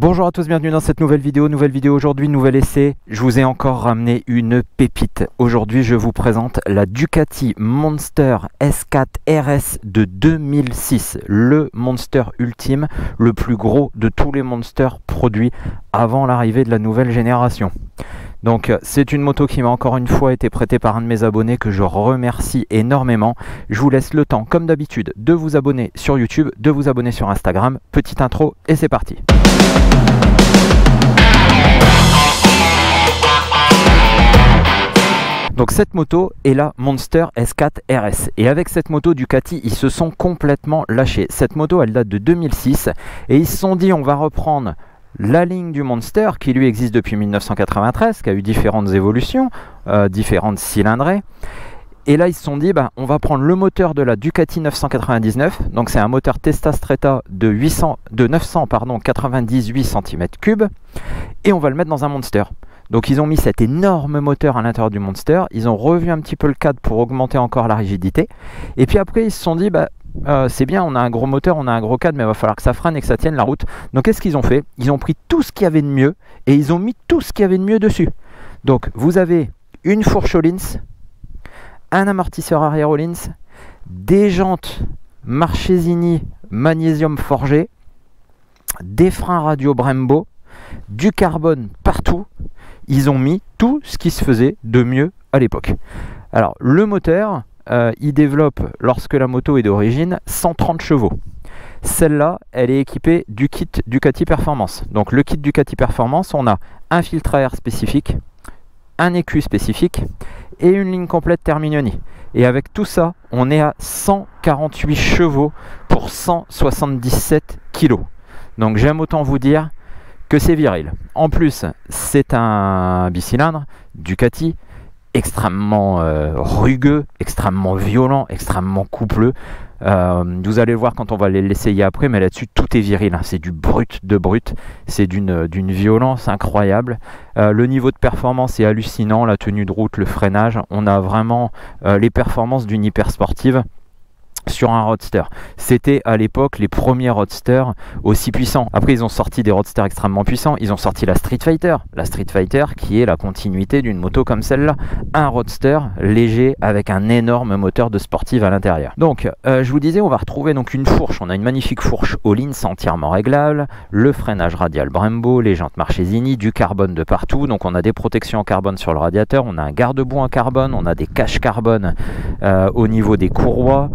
Bonjour à tous, bienvenue dans cette nouvelle vidéo aujourd'hui, nouvel essai. Je vous ai encore ramené une pépite. Aujourd'hui, je vous présente la Ducati Monster S4 RS de 2006. Le Monster ultime, le plus gros de tous les Monsters produits avant l'arrivée de la nouvelle génération. Donc c'est une moto qui m'a encore une fois été prêtée par un de mes abonnés que je remercie énormément. Je vous laisse le temps, comme d'habitude, de vous abonner sur YouTube, de vous abonner sur Instagram. Petite intro et c'est parti. Donc cette moto est la Monster S4 RS et avec cette moto Ducati ils se sont complètement lâchés. Cette moto elle date de 2006 et ils se sont dit on va reprendre la ligne du Monster qui lui existe depuis 1993, qui a eu différentes évolutions, différentes cylindrées. Et là ils se sont dit on va prendre le moteur de la Ducati 999, donc c'est un moteur Testa Stretta de 998 cm3 et on va le mettre dans un Monster. Donc ils ont mis cet énorme moteur à l'intérieur du Monster, ils ont revu un petit peu le cadre pour augmenter encore la rigidité et puis après ils se sont dit c'est bien, on a un gros moteur, on a un gros cadre, mais il va falloir que ça freine et que ça tienne la route. Donc qu'est-ce qu'ils ont fait? Ils ont pris tout ce qu'il y avait de mieux et ils ont mis tout ce qu'il y avait de mieux dessus. Donc vous avez une fourche Öhlins, un amortisseur arrière Öhlins, des jantes Marchesini magnésium forgé, des freins radio Brembo, du carbone partout. Ils ont mis tout ce qui se faisait de mieux à l'époque. Alors le moteur, il développe, lorsque la moto est d'origine, 130 chevaux. Celle-là, elle est équipée du kit Ducati Performance. Donc le kit Ducati Performance, on a un filtre à air spécifique, un écu spécifique et une ligne complète Terminioni. Et avec tout ça, on est à 148 chevaux pour 177 kg. Donc j'aime autant vous dire que c'est viril. En plus, c'est un bicylindre Ducati extrêmement rugueux, extrêmement violent, extrêmement coupleux. Vous allez le voir quand on va l'essayer après, mais là-dessus tout est viril, hein. C'est du brut de brut, c'est d'une violence incroyable. Le niveau de performance est hallucinant, la tenue de route, le freinage, on a vraiment les performances d'une hyper sportive sur un roadster. C'était à l'époque les premiers roadsters aussi puissants. Après ils ont sorti des roadsters extrêmement puissants, ils ont sorti la Street Fighter qui est la continuité d'une moto comme celle-là, un roadster léger avec un énorme moteur de sportive à l'intérieur. Donc je vous disais, on va retrouver donc une fourche, on a une magnifique fourche Öhlins entièrement réglable, le freinage radial Brembo, les jantes Marchesini, du carbone de partout, donc on a des protections en carbone sur le radiateur, on a un garde-boue en carbone, on a des caches carbone au niveau des courroies.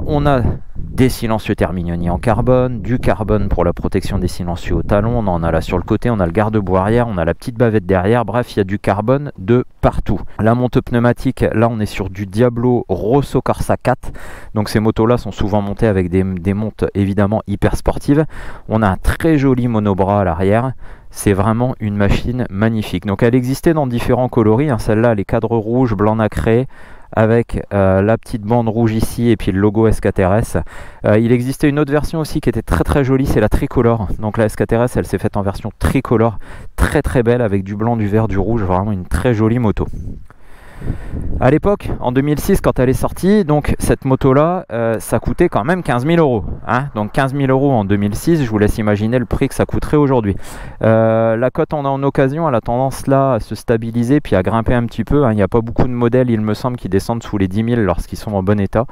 On a des silencieux Terminioni en carbone, du carbone pour la protection des silencieux au talon, on en a là sur le côté, on a le garde-boue arrière, on a la petite bavette derrière, bref il y a du carbone de partout. La monte pneumatique, là on est sur du Diablo Rosso Corsa 4, donc ces motos là sont souvent montées avec des montes évidemment hyper sportives. On a un très joli monobras à l'arrière. C'est vraiment une machine magnifique. Donc elle existait dans différents coloris, hein. Celle-là les cadres rouges, blanc nacré, avec la petite bande rouge ici et puis le logo S4 RS. Il existait une autre version aussi qui était très jolie, c'est la tricolore. Donc la S4 RS elle s'est faite en version tricolore, très belle avec du blanc, du vert, du rouge, vraiment une très jolie moto. À l'époque, en 2006, quand elle est sortie, donc cette moto-là, ça coûtait quand même 15 000 €. Hein, donc 15 000 € en 2006, je vous laisse imaginer le prix que ça coûterait aujourd'hui. La cote en occasion, elle a tendance là à se stabiliser puis à grimper un petit peu. Hein, il n'y a pas beaucoup de modèles, il me semble, qui descendent sous les 10 000 lorsqu'ils sont en bon état.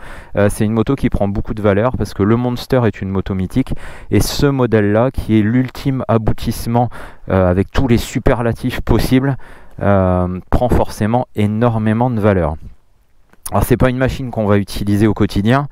C'est une moto qui prend beaucoup de valeur parce que le Monster est une moto mythique. Et ce modèle-là, qui est l'ultime aboutissement avec tous les superlatifs possibles, prend forcément énormément de valeur. Alors c'est pas une machine qu'on va utiliser au quotidien,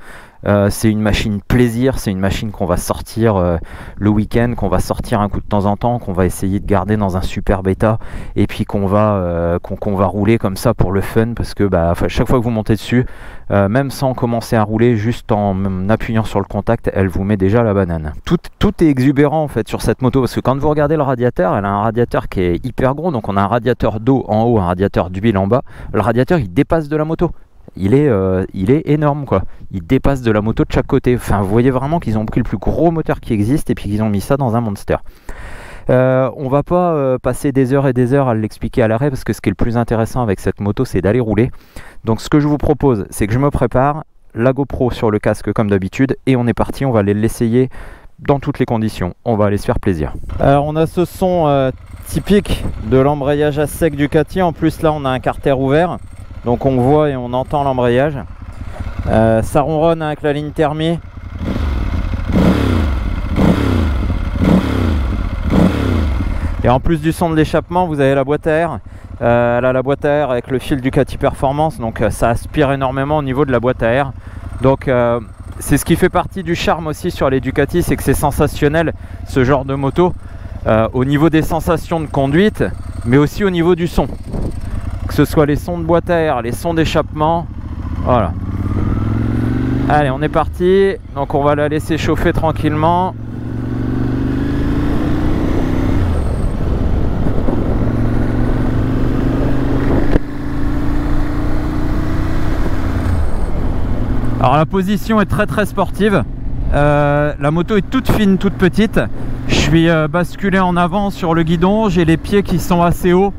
c'est une machine plaisir, c'est une machine qu'on va sortir le week-end, qu'on va sortir un coup de temps en temps, qu'on va essayer de garder dans un superbe état et puis qu'on va rouler comme ça pour le fun parce que chaque fois que vous montez dessus, même sans commencer à rouler, juste en appuyant sur le contact, elle vous met déjà la banane. Tout est exubérant en fait sur cette moto parce que quand vous regardez le radiateur, elle a un radiateur qui est hyper gros, donc on a un radiateur d'eau en haut, un radiateur d'huile en bas. Le radiateur il dépasse de la moto. Il est énorme quoi, il dépasse de la moto de chaque côté. Enfin vous voyez vraiment qu'ils ont pris le plus gros moteur qui existe et puis qu'ils ont mis ça dans un Monster. On va pas passer des heures et des heures à l'expliquer à l'arrêt parce que ce qui est le plus intéressant avec cette moto c'est d'aller rouler. Donc ce que je vous propose c'est que je me prépare, la GoPro sur le casque comme d'habitude et on est parti, on va aller l'essayer dans toutes les conditions. On va aller se faire plaisir. Alors on a ce son typique de l'embrayage à sec Ducati. En plus là on a un carter ouvert, donc on voit et on entend l'embrayage. Ça ronronne avec la ligne thermique. Et en plus du son de l'échappement, vous avez la boîte à air. Elle a la boîte à air avec le fil Ducati Performance, donc ça aspire énormément au niveau de la boîte à air. Donc c'est ce qui fait partie du charme aussi sur les Ducati, c'est que c'est sensationnel ce genre de moto au niveau des sensations de conduite, mais aussi au niveau du son. Que ce soit les sons de boîte à air, les sons d'échappement, voilà. Allez, on est parti, donc on va la laisser chauffer tranquillement. Alors la position est très sportive, la moto est toute fine, toute petite. Je suis basculé en avant sur le guidon, j'ai les pieds qui sont assez hauts.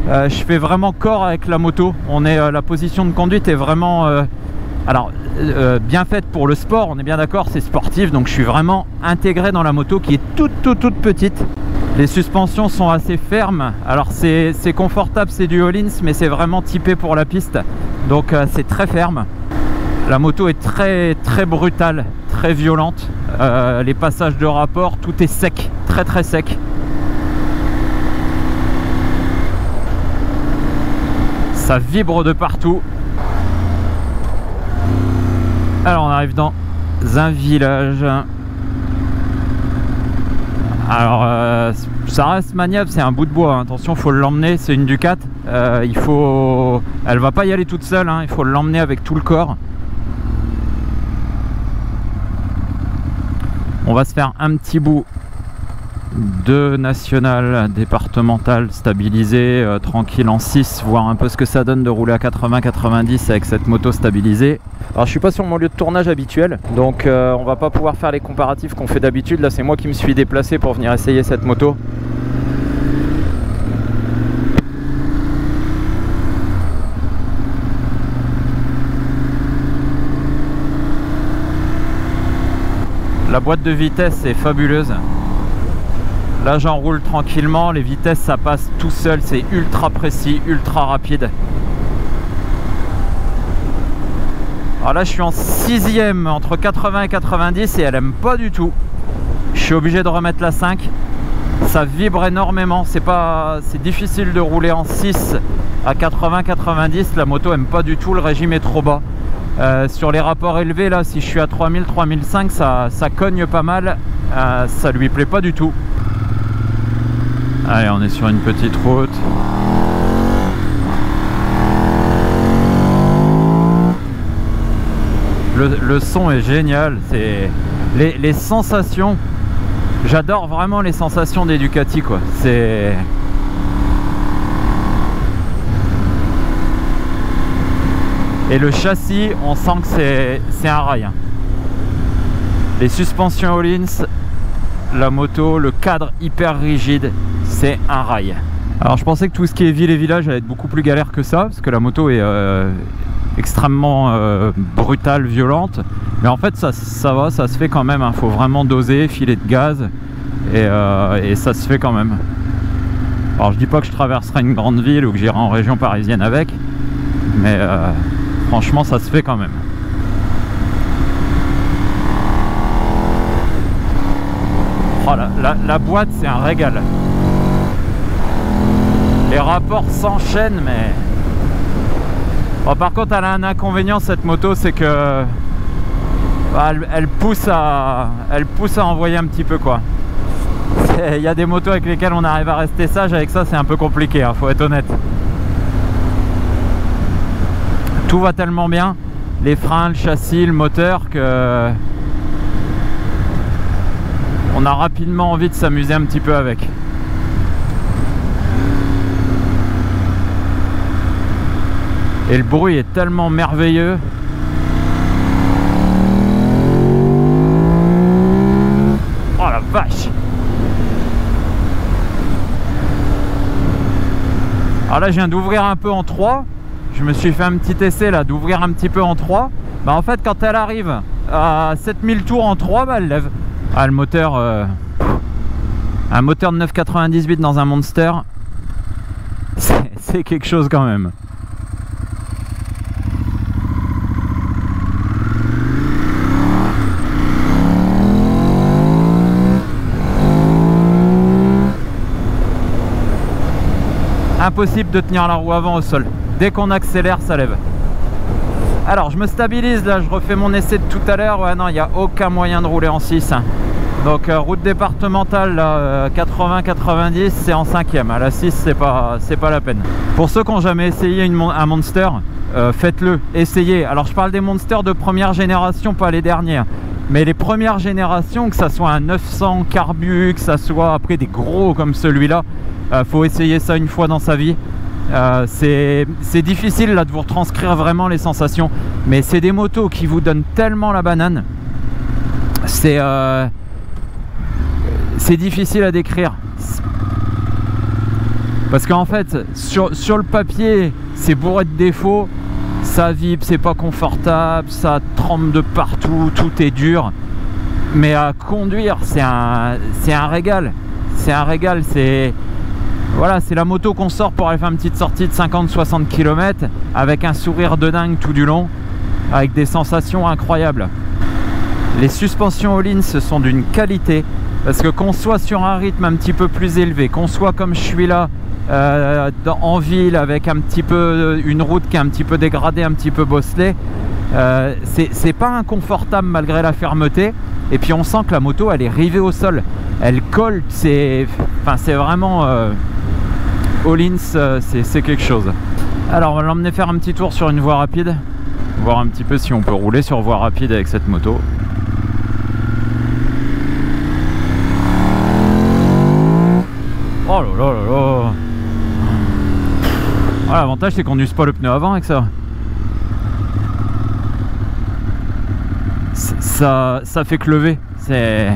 Je fais vraiment corps avec la moto. La position de conduite est vraiment bien faite pour le sport, on est bien d'accord, c'est sportif, donc je suis vraiment intégré dans la moto qui est toute petite. Les suspensions sont assez fermes, alors c'est confortable, c'est du Öhlins, mais c'est vraiment typé pour la piste, donc c'est très ferme. La moto est très brutale, très violente. Les passages de rapport, tout est sec, très sec. Ça vibre de partout. Alors on arrive dans un village. Alors ça reste maniable, c'est un bout de bois, hein. Attention, faut l'emmener, c'est une Ducat. Elle va pas y aller toute seule, hein. Il faut l'emmener avec tout le corps. On va se faire un petit bout de national départemental stabilisé, tranquille en 6, voir un peu ce que ça donne de rouler à 80-90 avec cette moto stabilisée. Alors je suis pas sur mon lieu de tournage habituel, donc on va pas pouvoir faire les comparatifs qu'on fait d'habitude. Là c'est moi qui me suis déplacé pour venir essayer cette moto. La boîte de vitesse est fabuleuse. Là j'enroule tranquillement, les vitesses ça passe tout seul, c'est ultra précis, ultra rapide. Alors là je suis en 6ème entre 80 et 90 et elle aime pas du tout. Je suis obligé de remettre la 5. Ça vibre énormément, c'est difficile de rouler en 6 à 80-90, la moto aime pas du tout, le régime est trop bas. Sur les rapports élevés là, si je suis à 3000-3005, ça cogne pas mal, ça lui plaît pas du tout. Allez, on est sur une petite route. Le son est génial, c'est les sensations. J'adore vraiment les sensations des Ducati, quoi. C'est et le châssis, on sent que c'est un rail. Les suspensions Öhlins, la moto, le cadre hyper rigide, c'est un rail. Alors je pensais que tout ce qui est ville et village allait être beaucoup plus galère que ça, parce que la moto est extrêmement brutale, violente. Mais en fait ça va, ça se fait quand même, hein. Faut vraiment doser, filer de gaz, et ça se fait quand même. Alors je dis pas que je traverserai une grande ville ou que j'irai en région parisienne avec, mais franchement ça se fait quand même. Oh, la boîte c'est un régal. Les rapports s'enchaînent, mais bon, par contre elle a un inconvénient cette moto, c'est que elle pousse à envoyer un petit peu, quoi. Il y a des motos avec lesquelles on arrive à rester sage, avec ça c'est un peu compliqué, hein, faut être honnête. Tout va tellement bien, les freins, le châssis, le moteur, que on a rapidement envie de s'amuser un petit peu avec. Et le bruit est tellement merveilleux. Oh la vache! Alors là je viens d'ouvrir un peu en 3. Je me suis fait un petit essai là d'ouvrir un petit peu en 3. Bah en fait quand elle arrive à 7000 tours en 3, bah elle lève. Ah, le moteur, un moteur de 9,98 dans un Monster, c'est quelque chose quand même. Impossible de tenir la roue avant au sol. Dès qu'on accélère, ça lève. Alors, je me stabilise là, je refais mon essai de tout à l'heure. Ouais, non, il n'y a aucun moyen de rouler en 6. Donc, route départementale, 80-90, c'est en 5e. À la 6, c'est pas la peine. Pour ceux qui n'ont jamais essayé un Monster, faites-le, essayez. Alors, je parle des Monsters de première génération, pas les dernières. Mais les premières générations, que ça soit un 900 carbu, que ça soit après des gros comme celui-là, faut essayer ça une fois dans sa vie. C'est difficile là de vous retranscrire vraiment les sensations, mais c'est des motos qui vous donnent tellement la banane. C'est difficile à décrire. Parce qu'en fait, sur le papier, c'est bourré de défauts. Ça vibre, c'est pas confortable, ça tremble de partout, tout est dur. Mais à conduire, c'est un régal. C'est un régal, voilà, c'est la moto qu'on sort pour aller faire une petite sortie de 50-60 km avec un sourire de dingue tout du long, avec des sensations incroyables. Les suspensions Öhlins sont d'une qualité, parce que qu'on soit sur un rythme un petit peu plus élevé, qu'on soit comme je suis là, en ville avec un petit peu une route qui est un petit peu dégradée, un petit peu bosselée, c'est pas inconfortable malgré la fermeté. Et puis on sent que la moto elle est rivée au sol, elle colle, c'est vraiment Öhlins, c'est quelque chose. Alors on va l'emmener faire un petit tour sur une voie rapide, voir un petit peu si on peut rouler sur voie rapide avec cette moto. Oh là là là là. Ah, l'avantage c'est qu'on n'use pas le pneu avant avec ça. Ça fait que lever. C'est...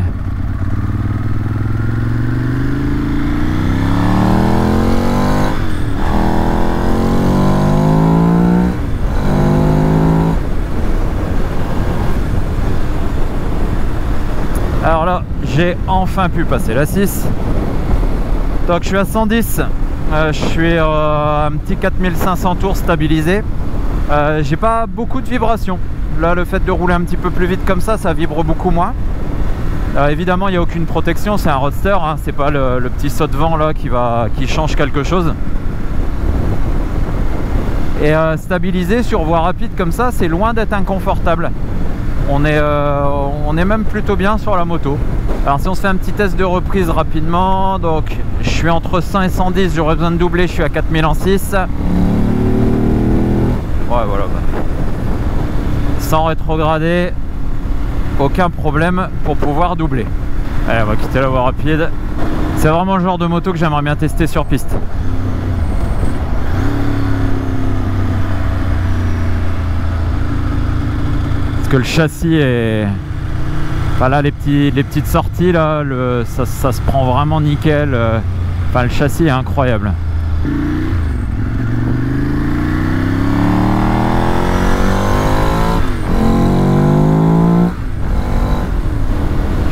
Alors là, j'ai enfin pu passer la 6. Donc je suis à 110. Je suis à un petit 4500 tours stabilisé. J'ai pas beaucoup de vibrations. Là, le fait de rouler un petit peu plus vite comme ça vibre beaucoup moins. Évidemment, il n'y a aucune protection, c'est un roadster, hein, c'est pas le petit saut de vent là qui change quelque chose. Et stabilisé sur voie rapide comme ça, c'est loin d'être inconfortable. On est même plutôt bien sur la moto. Alors si on se fait un petit test de reprise rapidement, donc je suis entre 100 et 110, j'aurais besoin de doubler, je suis à 4000 en 6. Ouais, voilà. Sans rétrograder, aucun problème pour pouvoir doubler. Allez, on va quitter la voie rapide. C'est vraiment le genre de moto que j'aimerais bien tester sur piste. Parce que le châssis est... Enfin là, les petites sorties, là, ça se prend vraiment nickel. Enfin, le châssis est incroyable.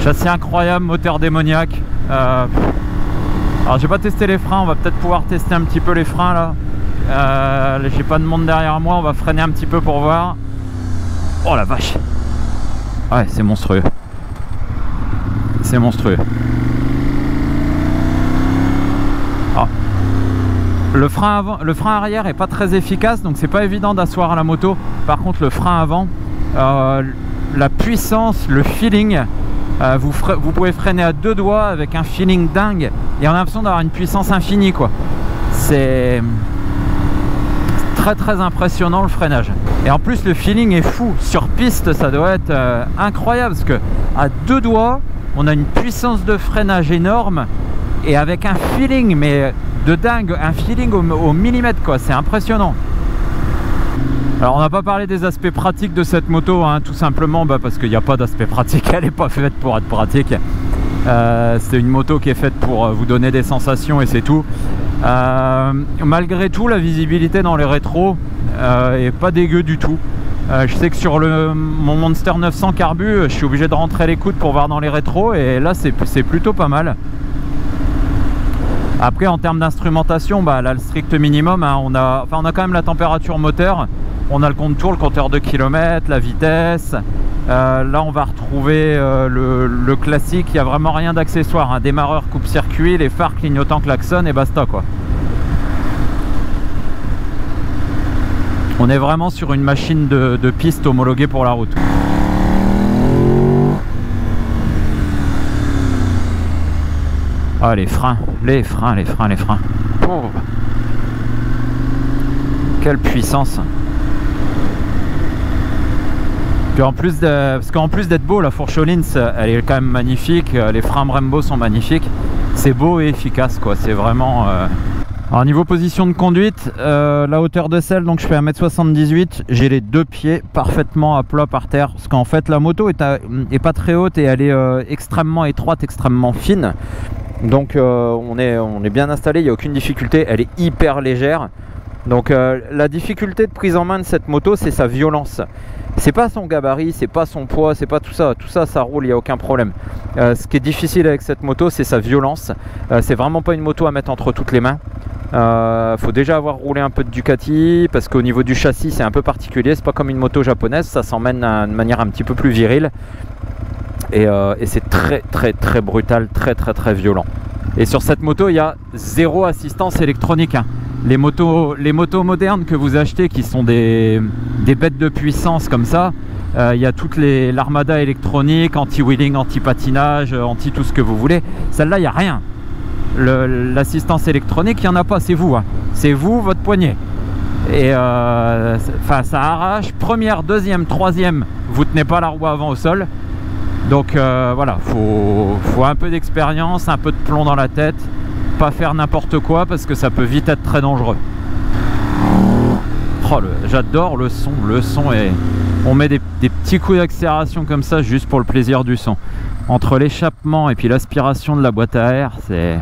Châssis incroyable, moteur démoniaque. Alors j'ai pas testé les freins, on va peut-être pouvoir tester un petit peu les freins là. J'ai pas de monde derrière moi, on va freiner un petit peu pour voir. Oh la vache. Ouais, c'est monstrueux. C'est monstrueux. Alors, le frein arrière est pas très efficace, donc c'est pas évident d'asseoir la moto. Par contre le frein avant, la puissance, le feeling, vous pouvez freiner à deux doigts avec un feeling dingue et on a l'impression d'avoir une puissance infinie quoi. C'est très impressionnant le freinage. Et en plus le feeling est fou. Sur piste ça doit être incroyable parce que à deux doigts on a une puissance de freinage énorme et avec un feeling mais de dingue, un feeling au millimètre quoi. C'est impressionnant. Alors on n'a pas parlé des aspects pratiques de cette moto, hein, tout simplement parce qu'il n'y a pas d'aspect pratique, elle n'est pas faite pour être pratique. C'est une moto qui est faite pour vous donner des sensations et c'est tout. Malgré tout, la visibilité dans les rétros est pas dégueu du tout. Je sais que sur mon Monster 900 carbu, je suis obligé de rentrer les coudes pour voir dans les rétros, et là c'est plutôt pas mal. Après en termes d'instrumentation, bah, là le strict minimum, hein, on a quand même la température moteur, on a le compte-tour, le compteur de kilomètres, la vitesse. Là on va retrouver le classique, il n'y a vraiment rien d'accessoire, hein. Démarreur, coupe-circuit, les phares, clignotant, klaxon et basta quoi. On est vraiment sur une machine de piste homologuée pour la route. Ah les freins, les freins. Oh. Quelle puissance. Puis en plus parce qu'en plus d'être beau, la fourche Öhlins, elle est quand même magnifique. Les freins Brembo sont magnifiques. C'est beau et efficace quoi. C'est vraiment... Alors niveau position de conduite, la hauteur de selle, donc je fais 1m78, j'ai les deux pieds parfaitement à plat par terre, parce qu'en fait la moto est pas très haute et elle est extrêmement étroite, extrêmement fine, donc on est bien installé, il n'y a aucune difficulté, elle est hyper légère. Donc la difficulté de prise en main de cette moto, c'est sa violence. C'est pas son gabarit, c'est pas son poids, c'est pas tout ça. Tout ça, ça roule, il n'y a aucun problème. Ce qui est difficile avec cette moto, c'est sa violence. C'est vraiment pas une moto à mettre entre toutes les mains. Faut déjà avoir roulé un peu de Ducati, parce qu'au niveau du châssis, c'est un peu particulier. C'est pas comme une moto japonaise, ça s'emmène de manière un petit peu plus virile. Et c'est très brutal, très violent. Et sur cette moto, il y a zéro assistance électronique, hein. Les motos modernes que vous achetez, qui sont des bêtes de puissance comme ça, il y a toute l'armada électronique, anti-wheeling, anti-patinage, anti tout ce que vous voulez. Celle-là, il n'y a rien. L'assistance électronique, il n'y en a pas, c'est vous, hein. C'est vous, votre poignet. Et ça arrache. Première, deuxième, troisième, vous tenez pas la roue avant au sol. Donc voilà, faut un peu d'expérience, un peu de plomb dans la tête. Pas faire n'importe quoi, parce que ça peut vite être très dangereux. Oh, j'adore le son. On met des petits coups d'accélération comme ça juste pour le plaisir du son. Entre l'échappement et puis l'aspiration de la boîte à air, c'est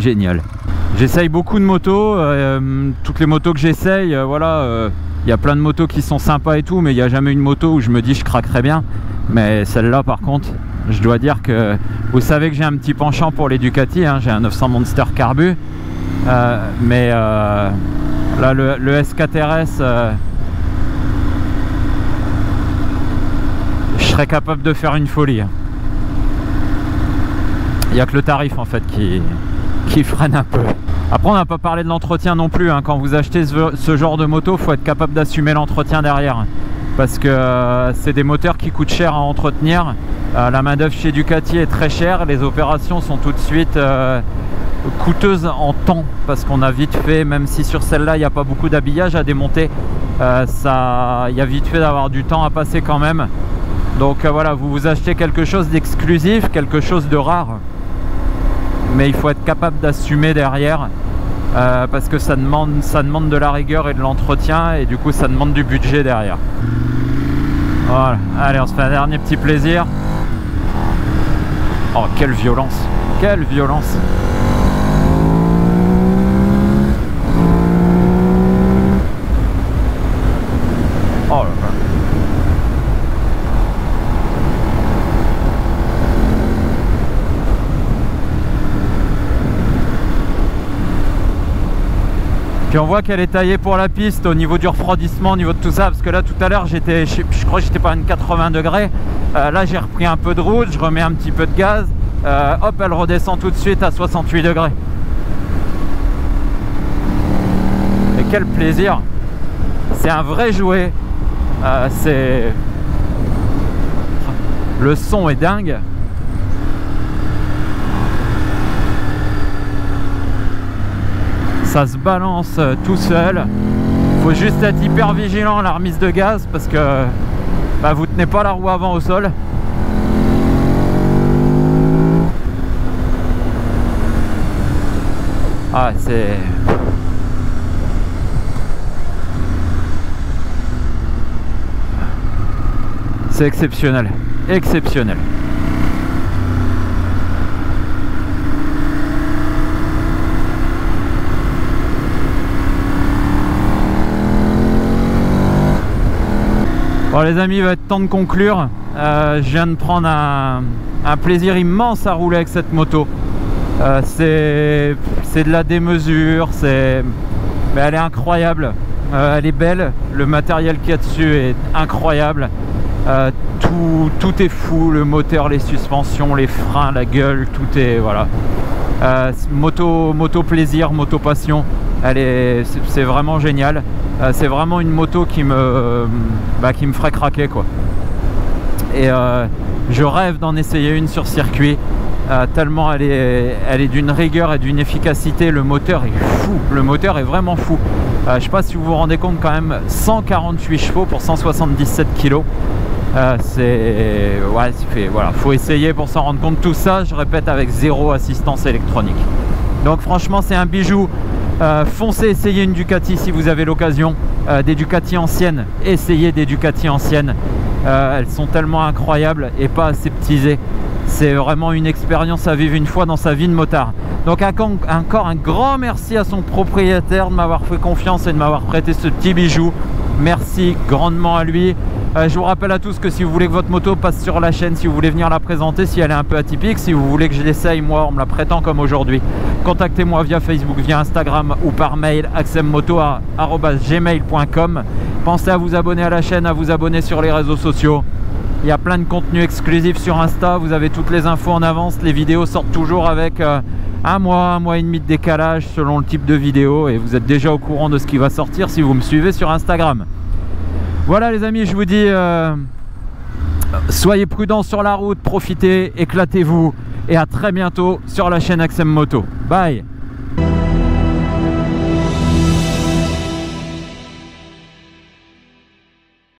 génial. J'essaye beaucoup de motos, toutes les motos que j'essaye, voilà, y a plein de motos qui sont sympas et tout, mais il n'y a jamais une moto où je me dis je craquerais bien. Mais celle-là par contre, je dois dire que vous savez que j'ai un petit penchant pour les Ducati, hein, j'ai un 900 Monster carbu, mais là le S4RS, je serais capable de faire une folie. Il n'y a que le tarif en fait qui freine un peu. Après on n'a pas parlé de l'entretien non plus, hein. Quand vous achetez ce genre de moto, il faut être capable d'assumer l'entretien derrière, parce que c'est des moteurs qui coûtent cher à entretenir. La main d'œuvre chez Ducati est très chère, les opérations sont tout de suite coûteuses en temps, parce qu'on a vite fait, même si sur celle-là il n'y a pas beaucoup d'habillage à démonter, il y a vite fait d'avoir du temps à passer quand même. Donc voilà, vous achetez quelque chose d'exclusif, quelque chose de rare, mais il faut être capable d'assumer derrière, parce que ça demande de la rigueur et de l'entretien, et du coup ça demande du budget derrière. Voilà, allez, on se fait un dernier petit plaisir. Oh, quelle violence! Quelle violence! Oh là là! Puis on voit qu'elle est taillée pour la piste au niveau du refroidissement, au niveau de tout ça, parce que là tout à l'heure je crois que j'étais pas à une 80 degrés. Là j'ai repris un peu de route, je remets un petit peu de gaz, hop, elle redescend tout de suite à 68 degrés. Et quel plaisir! C'est un vrai jouet. Le son est dingue. Ça se balance tout seul. Faut juste être hyper vigilant à la remise de gaz, parce que vous tenez pas la roue avant au sol. Ah, c'est exceptionnel, exceptionnel. Bon les amis, il va être temps de conclure. Je viens de prendre un plaisir immense à rouler avec cette moto. C'est de la démesure, mais elle est incroyable. Elle est belle, le matériel qu'il y a dessus est incroyable. Tout est fou, le moteur, les suspensions, les freins, la gueule, tout est voilà. Moto plaisir, moto passion. C'est vraiment génial. C'est vraiment une moto qui me ferait craquer quoi. Et je rêve d'en essayer une sur circuit. Tellement elle est d'une rigueur et d'une efficacité. Le moteur est fou, le moteur est vraiment fou. Je sais pas si vous vous rendez compte quand même, 148 chevaux pour 177 kg. Voilà, faut essayer pour s'en rendre compte. Tout ça, je répète, avec zéro assistance électronique. Donc franchement, c'est un bijou. Foncez essayer une Ducati si vous avez l'occasion. Des Ducati anciennes, essayez des Ducati anciennes. Elles sont tellement incroyables et pas aseptisées. C'est vraiment une expérience à vivre une fois dans sa vie de motard. Donc encore un grand merci à son propriétaire de m'avoir fait confiance et de m'avoir prêté ce petit bijou. Merci grandement à lui. Je vous rappelle à tous que si vous voulez que votre moto passe sur la chaîne, si vous voulez venir la présenter, si elle est un peu atypique, si vous voulez que je l'essaye moi en me la prêtant comme aujourd'hui, contactez-moi via Facebook, via Instagram ou par mail axemmoto@gmail.com. Pensez à vous abonner à la chaîne, à vous abonner sur les réseaux sociaux. Il y a plein de contenus exclusifs sur Insta, vous avez toutes les infos en avance. Les vidéos sortent toujours avec un mois et demi de décalage selon le type de vidéo et vous êtes déjà au courant de ce qui va sortir si vous me suivez sur Instagram. Voilà les amis, je vous dis soyez prudents sur la route, profitez, éclatez-vous et à très bientôt sur la chaîne Axem Moto. Bye.